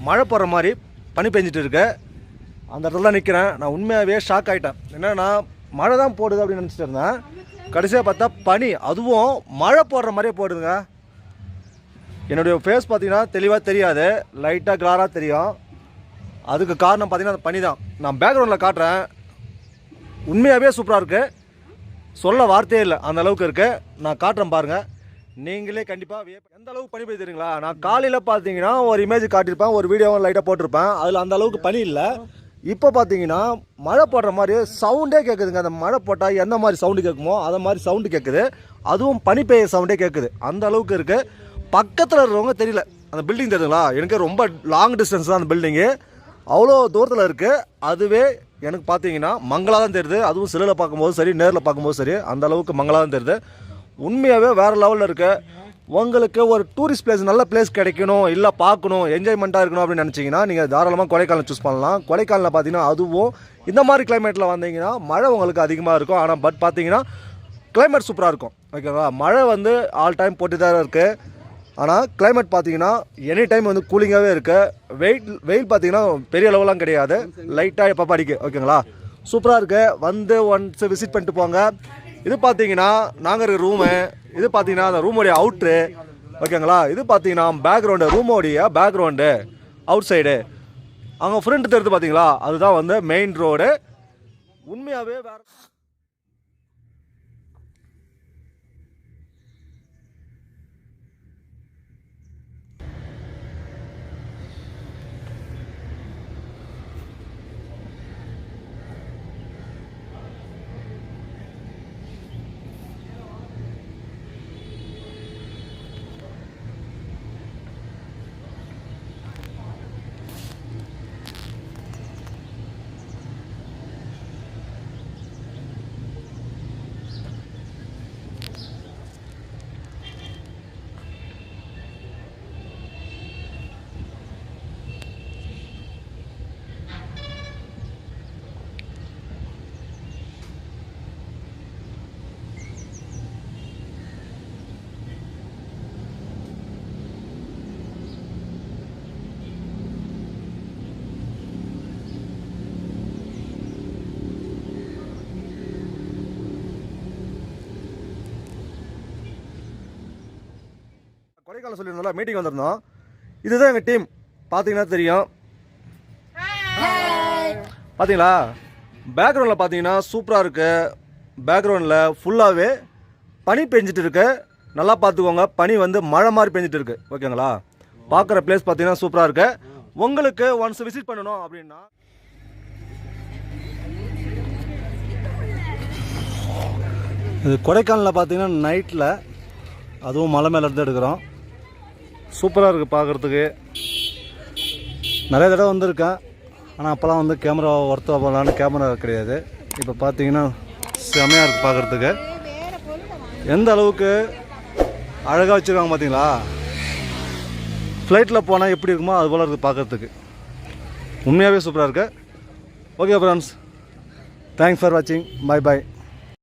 மழை போடுற மாதிரி பனி பெஞ்சிட்டு இருக்கு. அந்த இடத்துல தான் நிற்கிறேன். நான் உண்மையாகவே ஷாக் ஆகிட்டேன். என்னன்னா மழை தான் போடுது அப்படின்னு நினச்சிட்டு இருந்தேன். கடைசியாக பார்த்தா பனி, அதுவும் மழை போடுற மாதிரியே போடுதுங்க. என்னுடைய ஃபேஸ் பார்த்தீங்கன்னா தெளிவாக தெரியாது, லைட்டாக கிளாராக தெரியும். அதுக்கு காரணம் பார்த்தீங்கன்னா அந்த பனி தான். நான் பேக்ரவுண்டில் காட்டுறேன். உண்மையாகவே சூப்பராக இருக்குது, சொல்ல வார்த்தையே இல்லை, அந்த அளவுக்கு இருக்குது. நான் காட்டுறேன் பாருங்கள், நீங்களே கண்டிப்பாக எந்த அளவுக்கு பனி பெய்யுது தெரியுங்களா. நான் காலையில் பார்த்தீங்கன்னா ஒரு இமேஜ் காட்டியிருப்பேன், ஒரு வீடியோவும் லைட்டாக போட்டிருப்பேன். அதில் அந்த அளவுக்கு பனி இல்லை. இப்போ பார்த்தீங்கன்னா மழை போடுற மாதிரி சவுண்டே கேட்குதுங்க. அந்த மழை போட்டால் எந்த மாதிரி சவுண்டு கேட்குமோ அதை மாதிரி சவுண்டு கேட்குது. அதுவும் பனி பெய்ய சவுண்டே கேட்குது, அந்த அளவுக்கு இருக்குது. பக்கத்தில் இருக்கிறவங்க தெரியல. அந்த பில்டிங் தெரியுங்களா, எனக்கு ரொம்ப லாங் டிஸ்டன்ஸ் தான் அந்த பில்டிங்கு, அவ்வளோ தூரத்தில் இருக்குது. அதுவே எனக்கு பார்த்தீங்கன்னா மங்களாக தான் தெரியுது. அதுவும் செல்லில் பார்க்கும்போது சரி, நேரில் பார்க்கும்போது சரி, அந்த அளவுக்கு மங்களாக தான் தெரியுது. உண்மையாகவே வேறு லெவலில் இருக்குது. உங்களுக்கு ஒரு டூரிஸ்ட் பிளேஸ், நல்ல பிளேஸ் கிடைக்கணும், இல்லை பார்க்கணும், என்ஜாய்மெண்ட்டாக இருக்கணும் அப்படின்னு நினச்சிங்கன்னா நீங்கள் தாராளமாக கொடைக்கானல் சூஸ் பண்ணலாம். கொடைக்கானலில் பார்த்தீங்கன்னா அதுவும் இந்த மாதிரி கிளைமேட்டில் வந்தீங்கன்னா மழை உங்களுக்கு அதிகமாக இருக்கும். ஆனால் பார்த்தீங்கன்னா கிளைமேட் சூப்பராக இருக்கும். ஓகேவா, மழை வந்து ஆல் டைம் போட்டு தான் இருக்குது. ஆனால் கிளைமேட் பார்த்தீங்கன்னா எனி டைம் வந்து கூலிங்காகவே இருக்குது. வெயில் பார்த்தீங்கன்னா பெரிய லெவலாம் கிடையாது, லைட்டாக எப்போ அடிக்கு. ஓகேங்களா, சூப்பராக இருக்குது. வந்து ஒன்ஸ் விசிட் பண்ணிட்டு போங்க. இது பார்த்தீங்கன்னா நாங்கள் இருக்கிற ரூமு, இது பார்த்தீங்கன்னா அந்த ரூமோடைய அவுட்ரு. ஓகேங்களா, இது பார்த்தீங்கன்னா பேக்ரவுண்டு, ரூமோடைய பேக்ரவுண்டு அவுட் சைடு. அவங்க ஃப்ரெண்டு தெரிஞ்சு பார்த்தீங்களா, அதுதான் வந்து மெயின் ரோடு. உண்மையாகவே வேறு கொடைக்கானல் சொல்லியிருந்தோம்ல, மீட்டிங் வந்திருந்தோம். இதுதான் எங்கள் டீம், பார்த்தீங்கன்னா தெரியும். பார்த்தீங்களா, பேக்ரவுண்டில் பார்த்தீங்கன்னா சூப்பராக இருக்குது. பேக்ரவுண்டில் ஃபுல்லாகவே பனி பெஞ்சிட்டு இருக்கு. நல்லா பார்த்துக்கோங்க, பனி வந்து மழை மாதிரி பெஞ்சிட்டு இருக்கு. ஓகேங்களா, பார்க்குற பிளேஸ் பார்த்தீங்கன்னா சூப்பராக இருக்கு. உங்களுக்கு ஒன்ஸ் விசிட் பண்ணணும் அப்படின்னா இது கொடைக்கானலில் பார்த்தீங்கன்னா நைட்டில், அதுவும் மலை மேலே இருந்து எடுக்கிறோம். சூப்பராக இருக்குது பார்க்குறதுக்கு. நிறைய தடவை வந்திருக்கேன், ஆனால் அப்போல்லாம் வந்து கேமரா ஒர்த்து போகலான்னு கேமரா கிடையாது. இப்போ பார்த்தீங்கன்னா செமையாக இருக்குது பார்க்குறதுக்கு. எந்த அளவுக்கு அழகாக வச்சுருக்காங்க பார்த்தீங்களா. ஃப்ளைட்டில் போனால் எப்படி இருக்குமோ அது போல் இருக்குது பார்க்குறதுக்கு. உண்மையாகவே சூப்பராக இருக்குது. ஓகே ஃப்ரெண்ட்ஸ், தேங்க்ஸ் ஃபார் வாட்சிங். Bye bye.